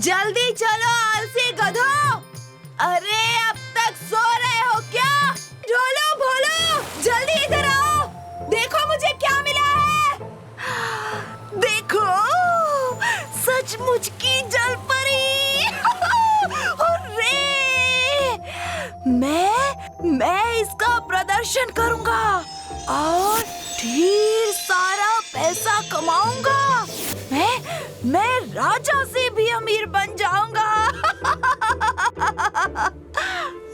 जल्दी चलो आलसी गधों। अरे अब तक सो रहे हो क्या? ढोलो भोलो, जल्दी इधर आओ। देखो मुझे क्या मिला है। देखो, सचमुच की जलपरी। अरे मैं इसका प्रदर्शन करूंगा और ढेर सारा पैसा कमाऊंगा। मैं राजा से भी अमीर बन जाऊंगा।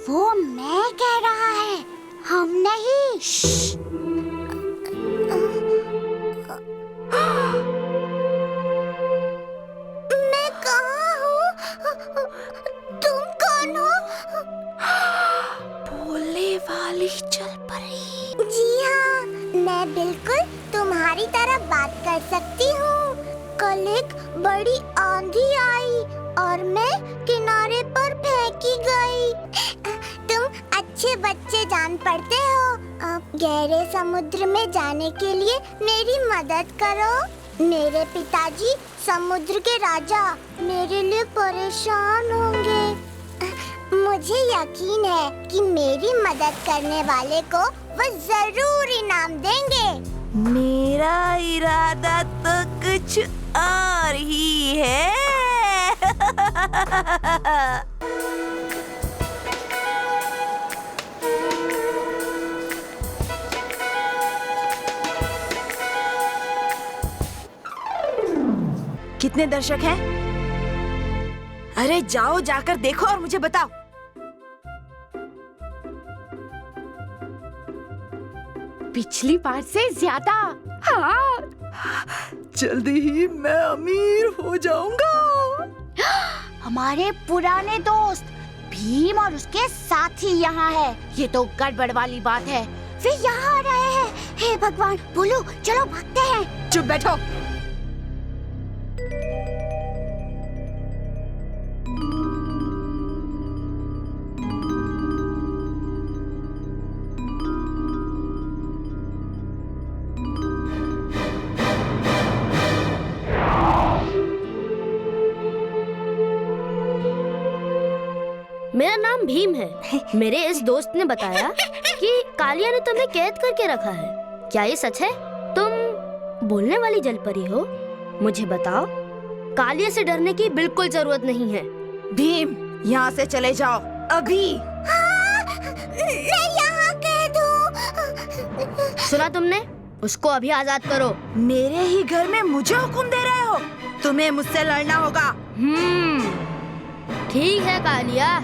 वो मैं कह रहा है, हम नहीं। मैं कहाँ हूँ? तुम कौन हो? बोलने वाली जलपरी। जी हाँ, मैं बिल्कुल तुम्हारी तरह बात कर सकती हूँ। कल एक बड़ी आंधी आई और मैं किनारे पर फेंकी गई। तुम अच्छे बच्चे जान पड़ते हो। अब गहरे समुद्र में जाने के लिए मेरी मदद करो। मेरे पिताजी समुद्र के राजा मेरे लिए परेशान होंगे। मुझे यकीन है कि मेरी मदद करने वाले को वो जरूर इनाम देंगे। मेरा इरादा तो कुछ और ही है। कितने दर्शक हैं? अरे जाओ, जाकर देखो और मुझे बताओ। पिछली बार से ज्यादा। हाँ, जल्दी ही मैं अमीर हो जाऊंगा। हमारे पुराने दोस्त भीम और उसके साथी यहाँ है। ये तो गड़बड़ वाली बात है। वे यहाँ आ रहे हैं। हे भगवान, बोलो चलो भागते हैं। चुप बैठो। मेरा नाम भीम है। मेरे इस दोस्त ने बताया कि कालिया ने तुम्हें कैद करके रखा है। क्या ये सच है? तुम बोलने वाली जलपरी हो? मुझे बताओ, कालिया से डरने की बिल्कुल जरूरत नहीं है। भीम, यहाँ से चले जाओ अभी। हाँ, मैं यहाँ कैद हूँ। सुना तुमने? उसको अभी आजाद करो। मेरे ही घर में मुझे हुक्म दे रहे हो? तुम्हें मुझसे लड़ना होगा। ठीक है कालिया।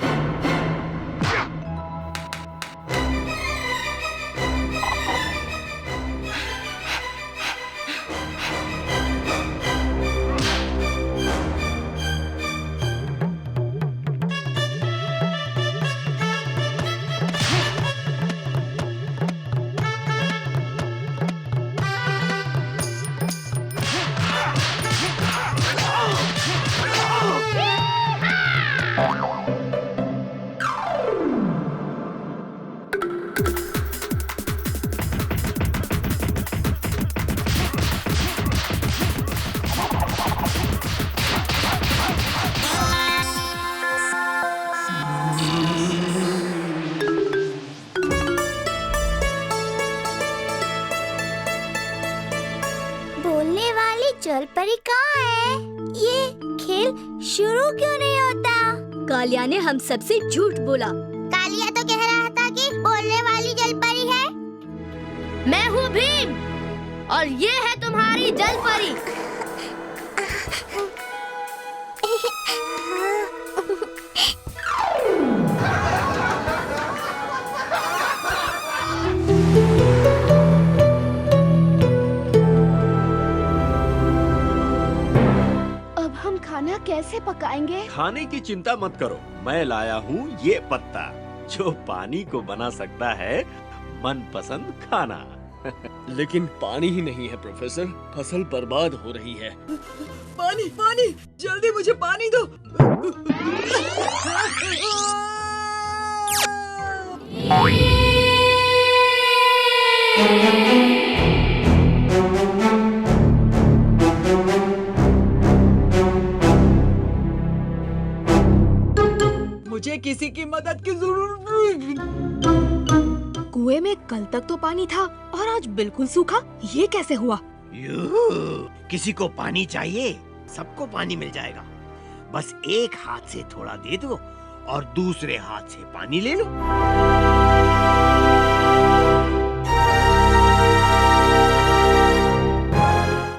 बोलने वाली जलपरी कहाँ है? ये खेल शुरू क्यों नहीं होता? कालिया ने हम सबसे झूठ बोला। कालिया तो कह रहा था कि बोलने वाली जलपरी है। मैं हूँ भीम और ये है तुम्हारी जलपरी। खाना कैसे पकाएंगे? खाने की चिंता मत करो, मैं लाया हूँ ये पत्ता जो पानी को बना सकता है मनपसंद खाना। लेकिन पानी ही नहीं है प्रोफेसर, फसल बर्बाद हो रही है। पानी, पानी, जल्दी मुझे पानी दो। किसी की मदद की जरूरत। कुएं में कल तक तो पानी था और आज बिल्कुल सूखा, ये कैसे हुआ? किसी को पानी चाहिए, सबको पानी मिल जाएगा। बस एक हाथ से थोड़ा दे दो और दूसरे हाथ से पानी ले लो।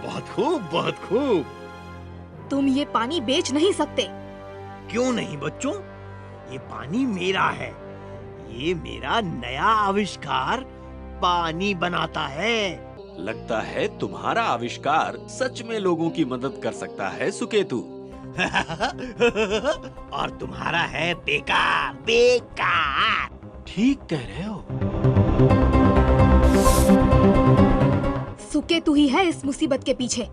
बहुत खूब, बहुत खूब। तुम ये पानी बेच नहीं सकते। क्यों नहीं बच्चों, ये पानी मेरा है। ये मेरा नया आविष्कार पानी बनाता है। लगता है तुम्हारा आविष्कार सच में लोगों की मदद कर सकता है सुकेतु। और तुम्हारा है बेकार, बेकार। ठीक कह रहे हो। सुकेतु ही है इस मुसीबत के पीछे।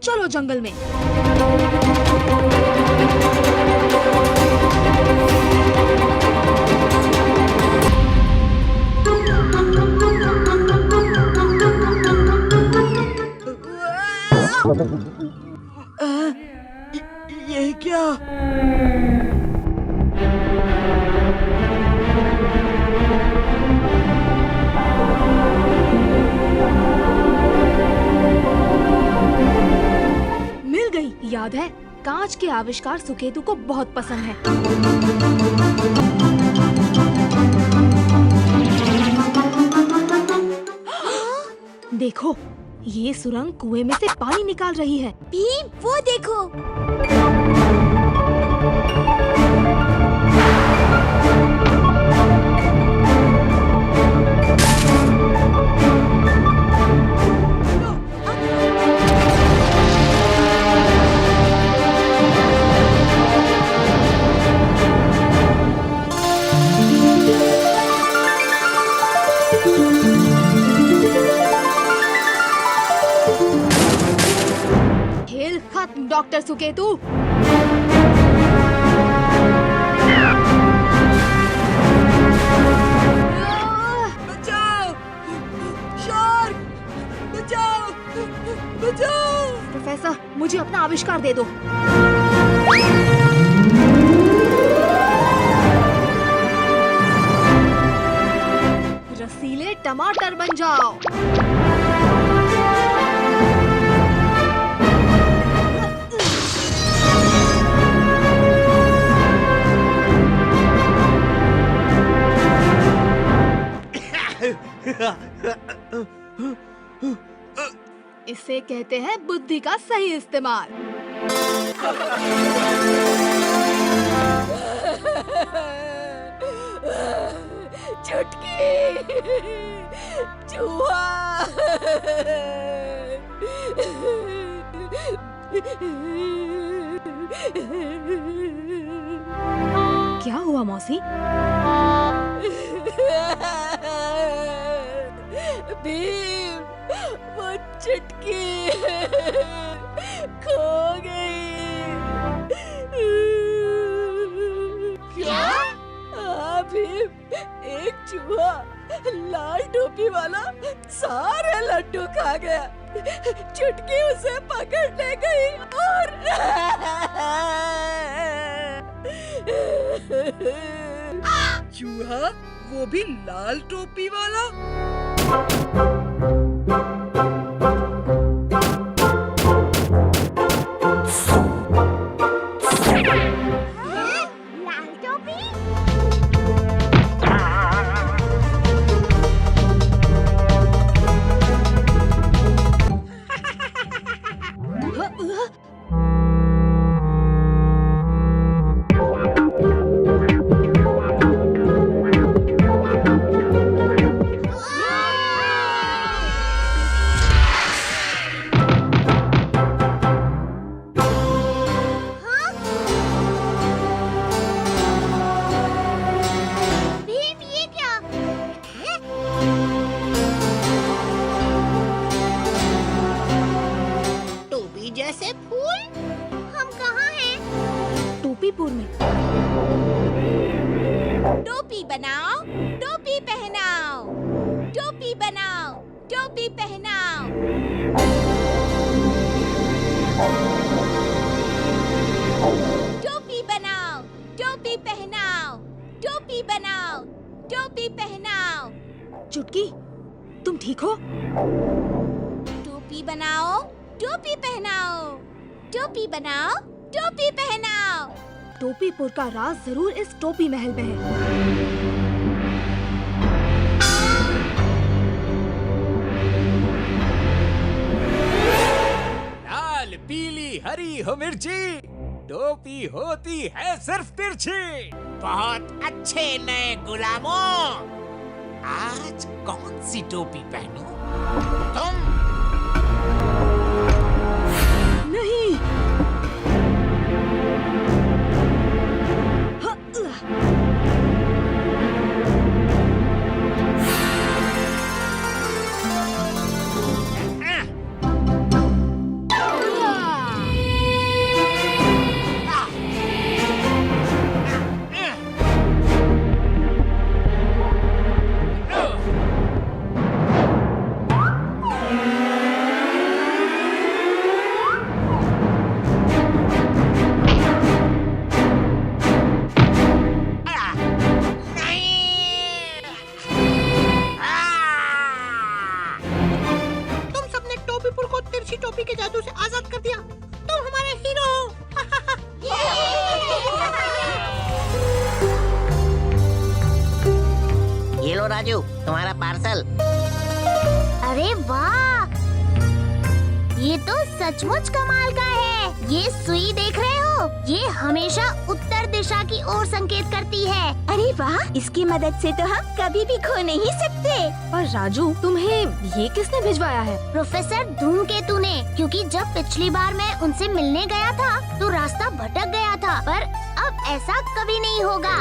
चलो जंगल में। ये क्या? मिल गई। याद है, कांच के आविष्कार सुकेतु को बहुत पसंद है। देखो, ये सुरंग कुएं में से पानी निकाल रही है। भीम, वो देखो। खेल खत्म डॉक्टर सुकेतु। बचाओ! शार्क! बचाओ! बचाओ! प्रोफेसर, मुझे अपना आविष्कार दे दो। रसीले टमाटर बन जाओ। इसे कहते हैं बुद्धि का सही इस्तेमाल। चुटकी! चूहा! क्या हुआ मौसी? भीम, वो चुटकी खो गई। क्या? हाँ भीम, एक चूहा लाल टोपी वाला सारे लड्डू खा गया। चुटकी उसे पकड़ ले गई और चूहा, वो भी लाल टोपी वाला। लाल टोपी? भीम, ये क्या? टोपी जैसे फूल? हम कहाँ हैं? टोपीपुर में। टोपी बनाओ, टोपी पहनाओ, टोपी बनाओ, टोपी पहनाओ। टोपी बनाओ, टोपी पहनाओ, टोपी बनाओ, टोपी पहनाओ। चुटकी, तुम ठीक हो? टोपी बनाओ, टोपी पहनाओ, टोपी बनाओ, टोपी पहनाओ। टोपीपुर का राज जरूर इस टोपी महल में है। लाल पीली हरी हो मिर्ची, टोपी होती है सिर्फ तिरछी। बहुत अच्छे नए गुलामों, आज कौन सी टोपी पहनूं? तुम नहीं। टोपी के जादू से आजाद कर दिया। तुम हमारे हीरो हो। ये लो राजू, तुम्हारा पार्सल। अरे वाह, ये तो सचमुच कमाल का है। ये सुई देख रहे हो? ये हमेशा उत्तर दिशा की ओर संकेत करती है। अरे वाह, इसकी मदद से तो हम कभी भी खो नहीं सकते। पर राजू, तुम्हें ये किसने भिजवाया है? प्रोफेसर धूमकेतु ने, क्योंकि जब पिछली बार मैं उनसे मिलने गया था तो रास्ता भटक गया था, पर अब ऐसा कभी नहीं होगा।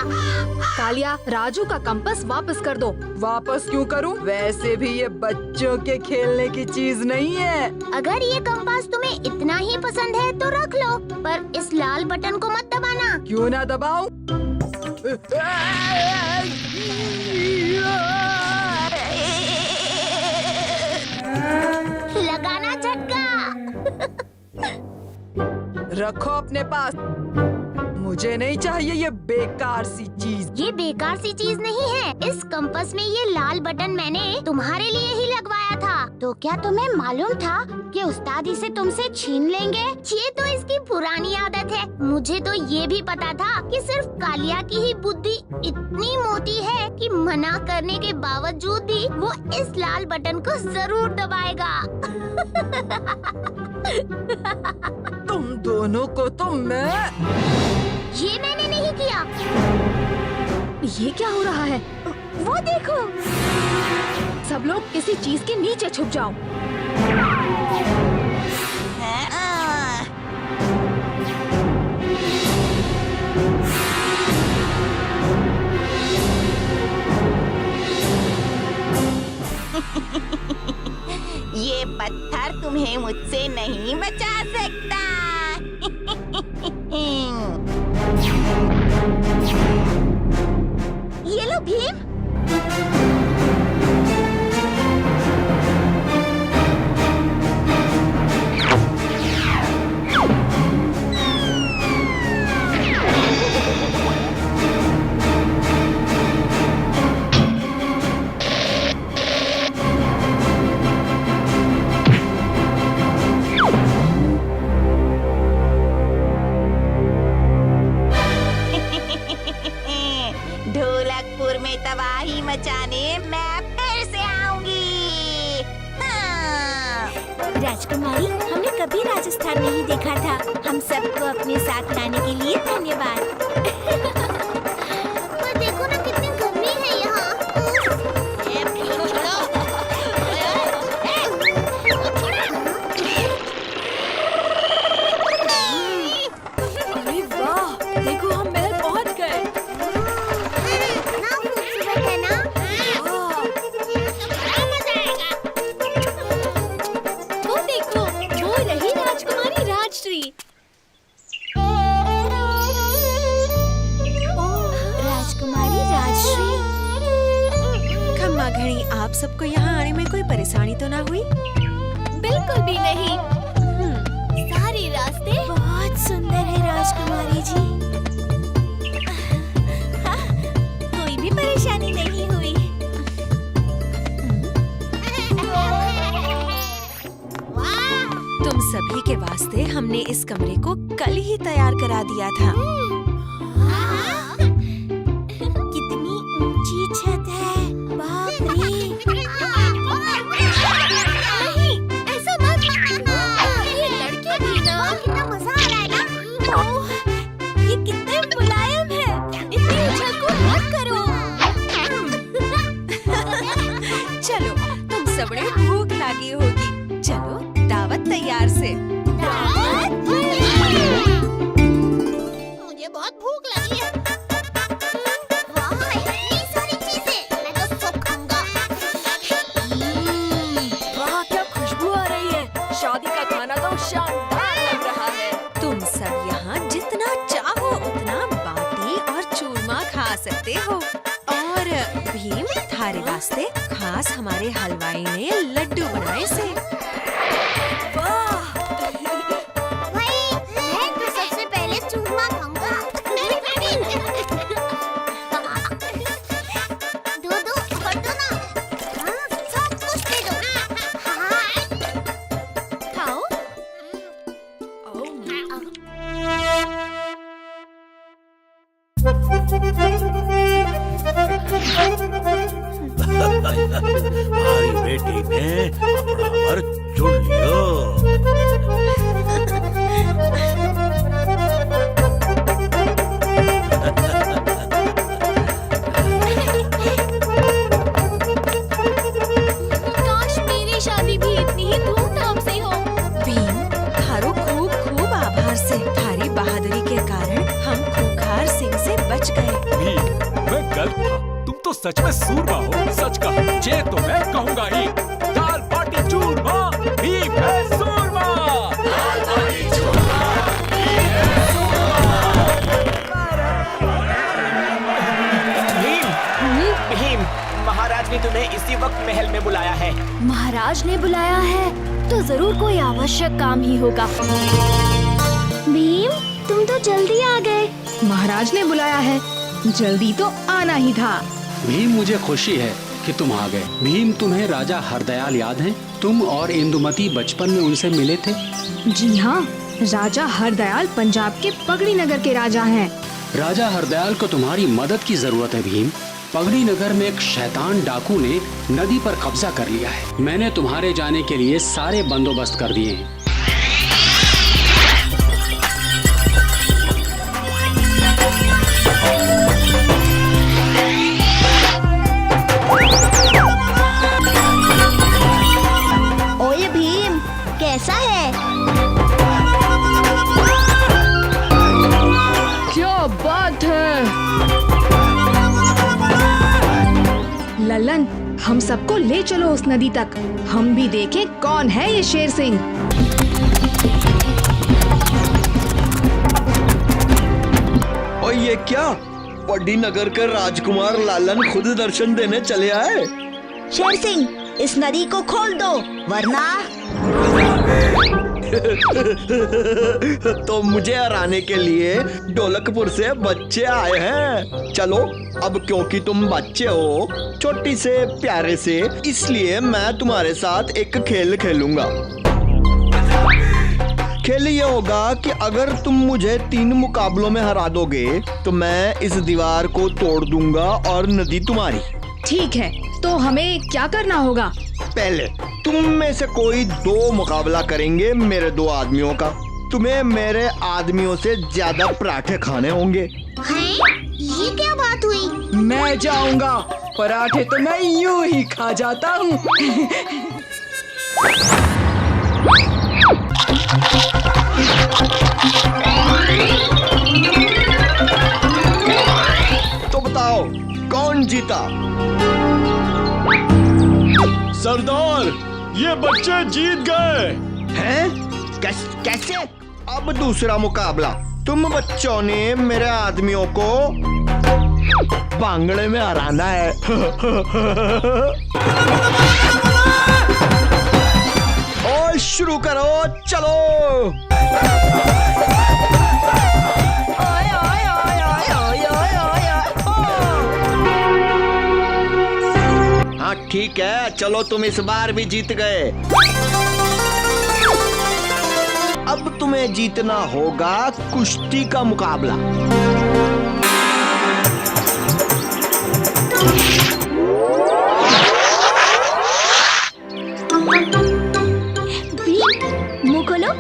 कालिया, राजू का कंपास वापस कर दो। वापस क्यों करूं? वैसे भी ये बच्चों के खेलने की चीज नहीं है। अगर ये कंपास तुम्हें इतना ही पसंद है तो रख लो, पर इस लाल बटन को मत दबाना। क्यों ना दबाऊं? लगाना झटका। रखो अपने पास, मुझे नहीं चाहिए ये बेकार सी चीज। ये बेकार सी चीज नहीं है। इस कंपास में ये लाल बटन मैंने तुम्हारे लिए ही लगवाया था। तो क्या तुम्हें मालूम था कि उस्ताद इसे तुमसे छीन लेंगे? ये तो इसकी पुरानी आदत है। मुझे तो ये भी पता था कि सिर्फ कालिया की ही बुद्धि इतनी मोटी है कि मना करने के बावजूद भी वो इस लाल बटन को जरूर दबाएगा। तुम दोनों को तो मैं... ये मैंने नहीं किया। ये क्या हो रहा है? वो देखो। सब लोग किसी चीज के नीचे छुप जाओ। ये पत्थर तुम्हें मुझसे नहीं बचा सकता। ये लो भीम। ढोलकपुर में तबाही मचाने मैं फिर से आऊंगी। हाँ। राजकुमारी, हमने कभी राजस्थान नहीं देखा था। हम सबको अपने साथ लाने के लिए धन्यवाद। पर देखो ना, कितनी गर्मी है यहाँ। अरे वाह, देखो हम महल पहुंच गए। ना खूबसूरत है ना? बड़ा मजा आएगा। वो देखो, वो रही राजकुमारी राजश्री। राजकुमारी राजश्री। खम्मा घड़ी, आप सबको यहाँ आने में कोई परेशानी तो ना हुई? बिल्कुल भी नहीं। सारे रास्ते बहुत सुंदर है राजकुमारी जी। कोई सभी के वास्ते हमने इस कमरे को कल ही तैयार करा दिया था। कितनी ऊंची छत है, बाप रे। नहीं, ऐसा मत। ये लड़के भी ना, कितना मजा आ रहा है ना। ओह, ये कितने मुलायम है। इतनी उछल कूद मत करो। चलो, तुम सबने भूख लगी होगी। चलो, दावत तैयार से। मुझे बहुत भूख लगी है। वाह, इतनी सारी चीजें। मैं तो सब खाऊंगा। वाह, क्या खुशबू आ रही है। शादी का खाना तो शानदार लग रहा है। तुम सब यहाँ जितना चाहो उतना बाटी और चूरमा खा सकते हो। और भीम, थारे वास्ते खास हमारे हलवाई ने लड्डू बनाए से। मैं तो सबसे पहले चूरमा खाऊंगा। दो हटो ना। हाँ, सब कुछ दे दो। खाओ। हमारी बेटी ने अपना वर चुन लियो। काश मेरी शादी भी इतनी ही धूमधाम से हो। भीम, थारो खूब खूब आभार से। थारी बहादुरी के कारण हम खूंखार सिंह से बच गए। मैं गलत था। तुम तो सच में सूरमा हो। सच कहा, जे तो मैं कहूँगा ही। दाल बाटी चूरमा, भीम है सूरमा। दाल बाटी चूरमा, भीम है भीम, महाराज ने तुम्हें इसी वक्त महल में बुलाया है। महाराज ने बुलाया है तो जरूर कोई आवश्यक काम ही होगा। भीम, तुम तो जल्दी आ गए। महाराज ने बुलाया है, जल्दी तो आना ही था। भीम, मुझे खुशी है कि तुम आ गए। भीम, तुम्हें राजा हरदयाल याद है? तुम और इंदुमती बचपन में उनसे मिले थे। जी हाँ, राजा हरदयाल पंजाब के पगड़ी नगर के राजा हैं। राजा हरदयाल को तुम्हारी मदद की जरूरत है भीम। पगड़ी नगर में एक शैतान डाकू ने नदी पर कब्जा कर लिया है। मैंने तुम्हारे जाने के लिए सारे बंदोबस्त कर दिए हैं। ओए भीम, कैसा है? क्या बात है। ललन, हम सबको ले चलो उस नदी तक। हम भी देखें कौन है ये शेर सिंह। और ये क्या, पगड़ी नगर के राजकुमार लालन खुद दर्शन देने चले आए। शेर सिंह, इस नदी को खोल दो, वरना तो मुझे हराने के लिए ढोलकपुर से बच्चे आए हैं। चलो, अब क्योंकि तुम बच्चे हो, छोटी से प्यारे से, इसलिए मैं तुम्हारे साथ एक खेल खेलूंगा। खेल ये होगा कि अगर तुम मुझे 3 मुकाबलों में हरा दोगे तो मैं इस दीवार को तोड़ दूंगा और नदी तुम्हारी। ठीक है, तो हमें क्या करना होगा? पहले तुम में से कोई 2 मुकाबला करेंगे मेरे 2 आदमियों का। तुम्हें मेरे आदमियों से ज्यादा पराठे खाने होंगे। हैं? ये क्या बात हुई? मैं जाऊंगा, पराठे तो मैं यूं ही खा जाता हूँ। तो बताओ कौन जीता? सरदार, ये बच्चे जीत गए हैं? कैसे? अब दूसरा मुकाबला। तुम बच्चों ने मेरे आदमियों को बांगड़े में हराना है। और शुरू करो, चलो। हाँ ठीक है, चलो तुम इस बार भी जीत गए। अब तुम्हें जीतना होगा कुश्ती का मुकाबला। मुंह खोलो।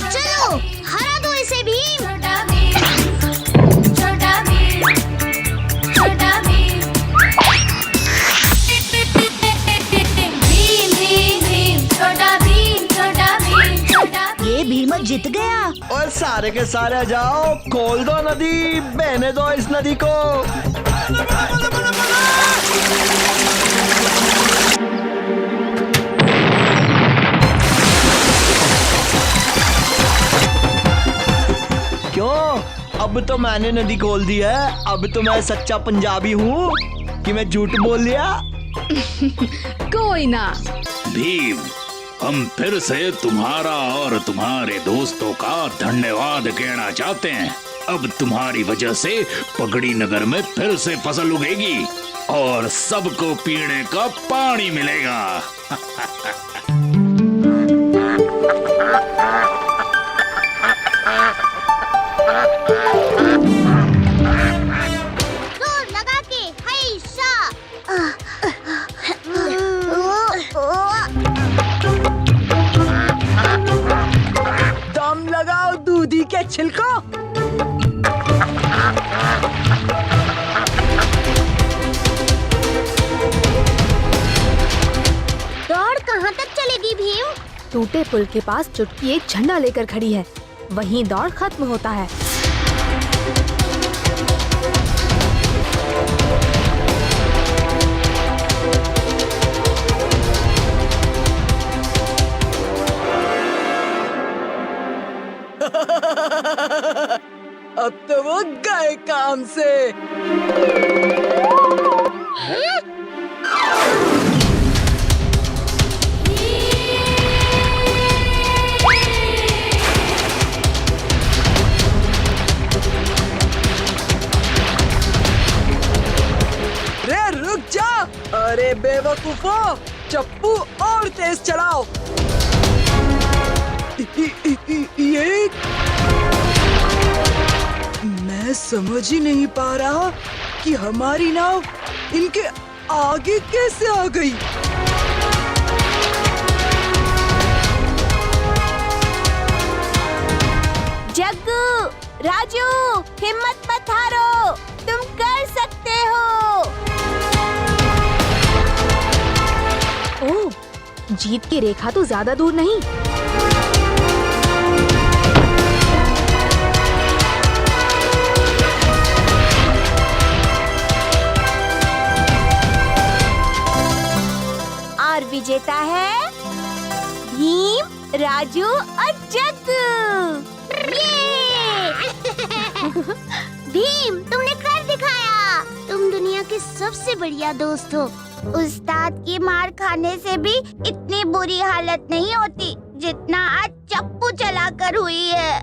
चलो हरा दो इसे भीम। ये भीम जीत गया। और सारे के सारे जाओ, खोल दो नदी, बहने दो इस नदी को। क्यों? अब तो मैंने नदी खोल दी है। अब तो मैं सच्चा पंजाबी हूँ कि मैं झूठ बोल लिया। कोई ना। भीम, हम फिर से तुम्हारा और तुम्हारे दोस्तों का धन्यवाद कहना चाहते हैं। अब तुम्हारी वजह से पगड़ी नगर में फिर से फसल उगेगी और सबको पीने का पानी मिलेगा। जोर लगा के हैशा। दम लगाओ दूधी के छिलको। दौड़ कहाँ तक चलेगी भीम? टूटे पुल के पास चुटकी एक झंडा लेकर खड़ी है, वहीं दौड़ खत्म होता है। अब तो वो गए काम से। रे रुक जा। अरे बेवकूफो, चप्पू और तेज चलाओ। ये मैं समझ ही नहीं पा रहा कि हमारी नाव इनके आगे कैसे आ गई। जग्गू, राजू, हिम्मत मत हारो, तुम कर सकते हो। ओह, जीत की रेखा तो ज्यादा दूर नहीं। और विजेता है भीम, राजू और जग्गू। भीम, तुमने कर दिखाया। तुम दुनिया के सबसे बढ़िया दोस्त हो। उस्ताद की मार खाने से भी इतनी बुरी हालत नहीं होती जितना आज चप्पू चलाकर हुई है।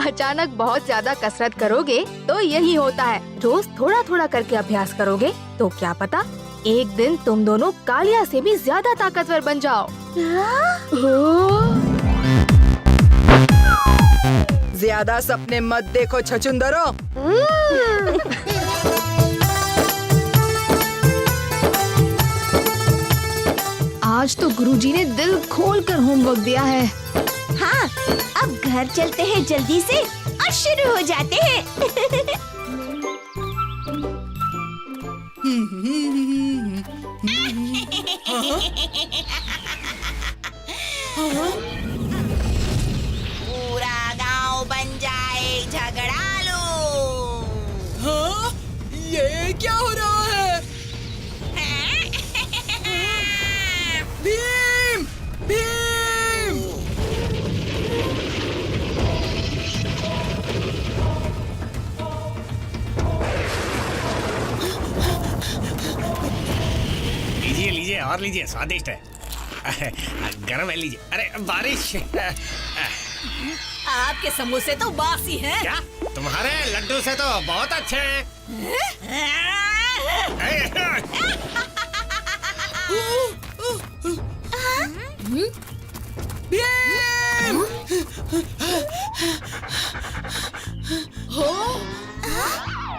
अचानक बहुत ज्यादा कसरत करोगे तो यही होता है। रोज थोड़ा थोड़ा करके अभ्यास करोगे तो क्या पता एक दिन तुम दोनों कालिया से भी ज्यादा ताकतवर बन जाओ। ज्यादा सपने मत देखो छछुंदरो। आज तो गुरुजी ने दिल खोलकर होमवर्क दिया है। हाँ, अब घर चलते हैं जल्दी से और शुरू हो जाते हैं। पूरा गांव बन जाए झगड़ालू। हाँ? ये क्या हो रहा है? भीम! भीम! और लीजिए, स्वादिष्ट है। गरम है, लीजिए। अरे बारिश। आपके समोसे तो बासी हैं। क्या? तुम्हारे लड्डू से तो बहुत अच्छे हैं।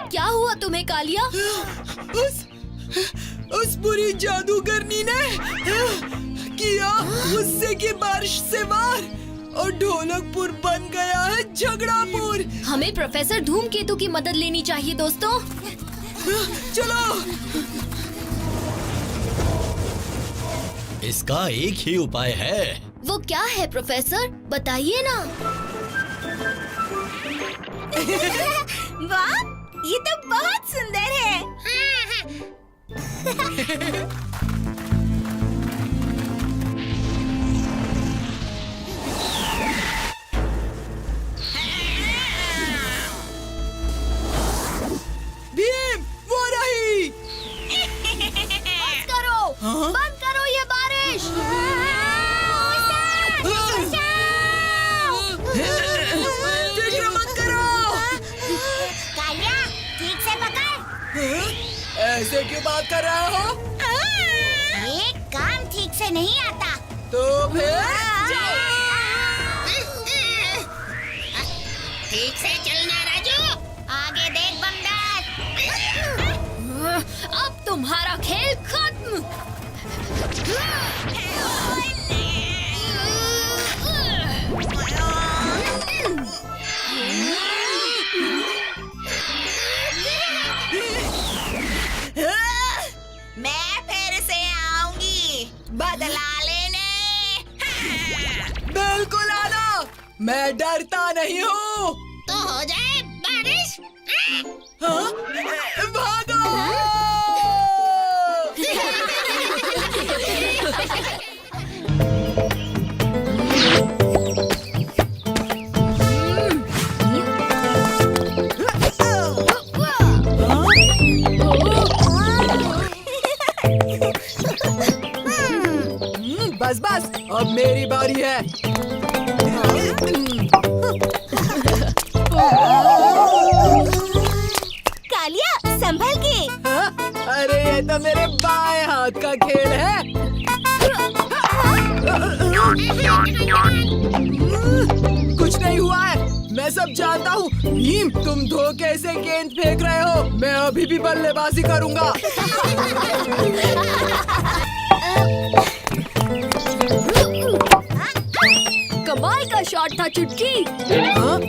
क्या हुआ तुम्हें कालिया? उस बुरी जादूगरनी ने किया गुस्से की बारिश से वार और ढोलकपुर बन गया है झगड़ापुर। हमें प्रोफेसर धूमकेतु की मदद लेनी चाहिए दोस्तों। चलो। इसका एक ही उपाय है। वो क्या है प्रोफेसर, बताइए ना। वाह, ये तो बहुत सुंदर है। भीम, वो रही। बंद करो ये बारिश। फिक्र मत करो। कालिया, ठीक से पकड़। ऐसे क्यों बात कर रहे हो? ये काम ठीक से नहीं आता। तो फिर ठीक से चलना राजू। आगे देख बंदर। अब तुम्हारा खेल खत्म। मैं फिर से आऊंगी बदला लेने। बिल्कुल आना, मैं डरता नहीं हूँ। तो हो जाए बारिश। हाँ? भागो! बस बस, अब मेरी बारी है। कालिया, संभल के। हाँ? अरे ये तो मेरे बाएं हाथ का खेल है। कुछ नहीं हुआ है, मैं सब जानता हूँ। भीम, तुम धोखे से गेंद फेंक रहे हो। मैं अभी भी बल्लेबाजी करूँगा। कमाल का शॉट था चुटकी। हाँ?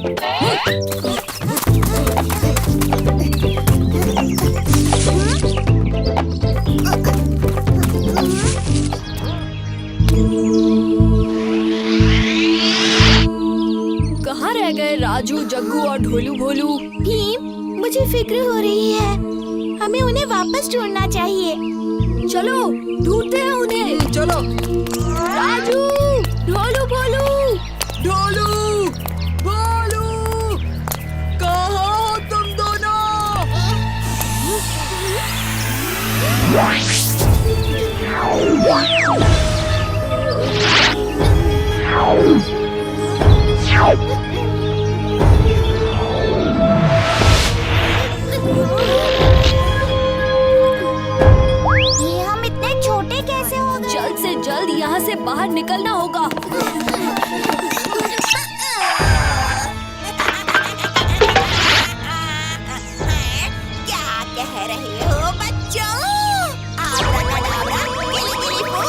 कहाँ रह गए राजू, जग्गू और ढोलू भोलू? भीम, मुझे फिक्र हो रही है। हमें उन्हें वापस ढूंढना चाहिए। चलो ढूंढते हैं उन्हें। चलो। राजू, ढोलू भोलू। ढोलू, भोलू, कहाँ हो तुम दोनों? ये हम इतने छोटे कैसे हो गए? जल्द से जल्द यहाँ से बाहर निकलना होगा। क्या कह रहे हो बच्चों? आब्राकाडाब्रा, गिली गिली बू।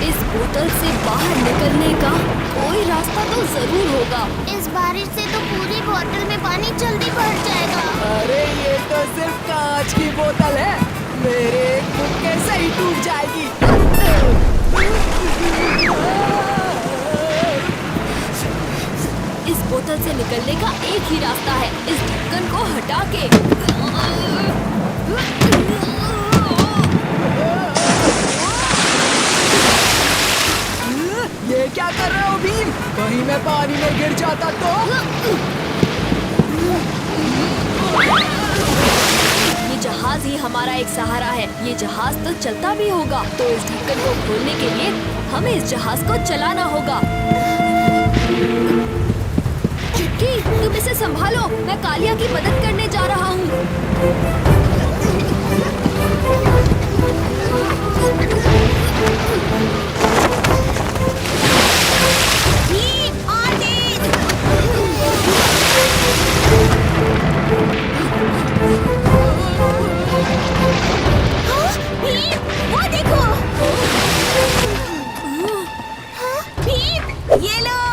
इस बोतल से बाहर निकलने का कोई रास्ता तो जरूर होगा। इस बारिश से तो पूरी बोतल में पानी जल्दी भर जाएगा। अरे ये तो सिर्फ कांच की बोतल है, मेरे मुक्के से ही टूट जाएगी। इस बोतल से निकलने का एक ही रास्ता है, इस ढक्कन को हटा के। क्या कर रहे हो भीम? कहीं मैं पानी में गिर जाता तो? ये जहाज ही हमारा एक सहारा है। ये जहाज तो चलता भी होगा, तो इस ढक्कन को खोलने के लिए हमें इस जहाज को चलाना होगा। चुटकी, तुम इसे संभालो, मैं कालिया की मदद करने जा रहा हूँ। ये लो।